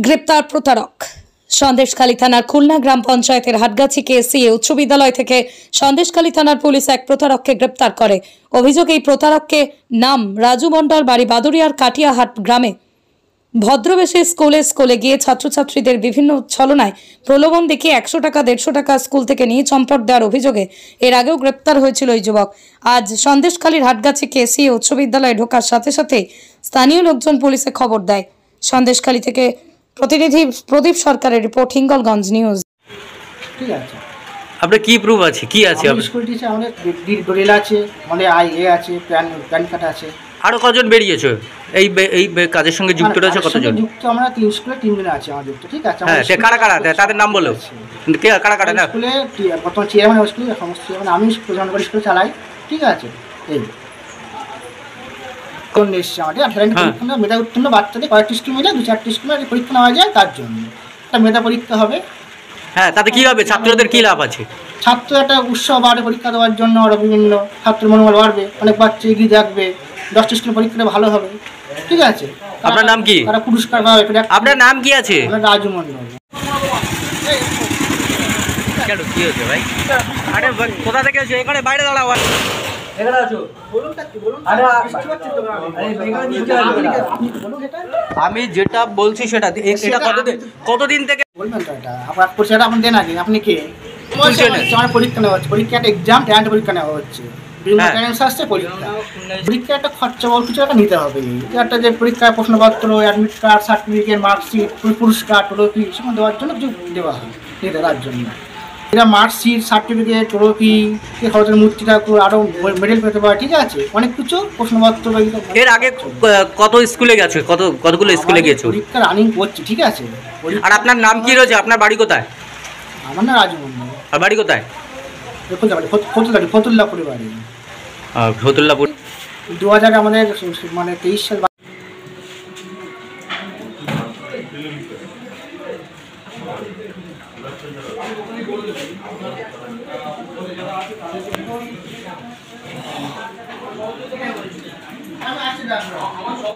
গ্রেপ্তার প্রতারক। সন্দেশখালী থানার খুলনা গ্রাম পঞ্চায়েতের হাটগাছি কেএসসিএ উচ্চ বিদ্যালয় থেকে সন্দেশখালী থানার পুলিশ এক প্রতারককে গ্রেপ্তার করে। অভিযোগ, এই প্রতারককে নাম রাজু মণ্ডল, বাড়ি বাদুরিয়ার কাটিয়াহাট গ্রামে। ভদ্রবেশে স্কুলে গিয়ে ছাত্রছাত্রীদের বিভিন্ন ছলনায় প্রলোভন দেখিয়ে 100 টাকা 150 টাকা স্কুল থেকে নিয়ে চম্পট দেওয়ার অভিযোগে এর আগেও গ্রেপ্তার হয়েছিল এই যুবক। আজ সন্দেশখালীর হাটগাছি কেএসসিএ উচ্চ বিদ্যালয়ে ঢোকার সাথে সাথে স্থানীয় লোকজন পুলিশে খবর দেয়। সন্দেশখালী থেকে প্রতিনিধি প্রদীপ সরকারের রিপোর্ট, হিঙ্গলগঞ্জ নিউজ। ঠিক আছে, আপনার কি প্রুফ আছে? কি আছে? স্কুল টিচার আমাদের দলিল আছে, মানে আইএ আছে, প্যান কার্ড আছে। আরো কজন বেরিয়েছে এই কাজের সঙ্গে যুক্ত রয়েছে? কতজন যুক্ত? আমরা 3 স্কুলে 3 জন আছে আমার যুক্ত। ঠিক আছে, হ্যাঁ, সে কারা কারা তাদের নাম বলো। কে কারা কারা? না, স্কুলে বর্তমান চেয়ারম্যান স্কুলে সমস্ত, মানে আমি প্রধান করে স্কুল চালাই। ঠিক আছে, এই কোন এসছে আমাদের পরীক্ষা, মেধা উত্তীর্ণ বাচ্চাদের কয়েকটি স্কুল মিলে 2-4টি স্কুলে পরীক্ষা নেওয়া যায়, তার জন্য একটা মেধা পরীক্ষা হবে। হ্যাঁ, তাতে কি হবে? ছাত্রদের কি লাভ আছে? ছাত্র একটা উৎসাহ বাড়বে পরীক্ষা দেওয়ার জন্য, ওরা বিভিন্ন ছাত্রের মনোবল বাড়বে, অনেক বাচ্চা এগিয়ে থাকবে, 10টি স্কুলে পরীক্ষাটা ভালো হবে। ঠিক আছে, আপনার নাম কি? তারা পুরস্কার পাবে। আপনার নাম কি আছে? রাজু মণ্ডল। কেন কি হয়েছে ভাই? আরে কোথা থেকে এসে এখানে বাইরে দাঁড়াও। এখানে আছো? আমি যেটা বলছি সেটা, এটা কতদিন থেকে বলবেন তো? এটা আপনার পরিচয়টা আপনি দেন আগে। আপনি কে? আমার পরীক্ষা নেওয়া হচ্ছে, পরীক্ষা একটা এক্সাম, ট্যালেন্ট পরীক্ষা নেওয়া হচ্ছে, বিভিন্ন ট্যালেন্ট আসছে পরীক্ষা একটা খরচা বল কিছু একটা নিতে হবে। একটা যে পরীক্ষার প্রশ্নপত্র, অ্যাডমিট কার্ড, সার্টিফিকেট, মার্কশিট, পুরস্কার, ট্রফি সেগুলো দেওয়ার জন্য কিছু দেওয়া হয়, নিতে দেওয়ার জন্য। এটা মার্কশিট, সার্টিফিকেট, ট্রফি, খরচের মূর্তি ঠাকুর, আরও মেডেল পেতে পারে। ঠিক আছে, অনেক কিছু প্রশ্নপত্র। এর আগে কত স্কুলে গেছে? কতগুলো স্কুলে গেছো? পরীক্ষা রানিং করছি। ঠিক আছে, আর আপনার নাম কি রয়েছে? আপনার বাড়ি কোথায়? আমার না রাজু মণ্ডল। আর বাড়ি কোথায়? ফতুল্লাপুরে বাড়ি। ফতুল্লাপুর। 2000 আমাদের মানে 23 সাল।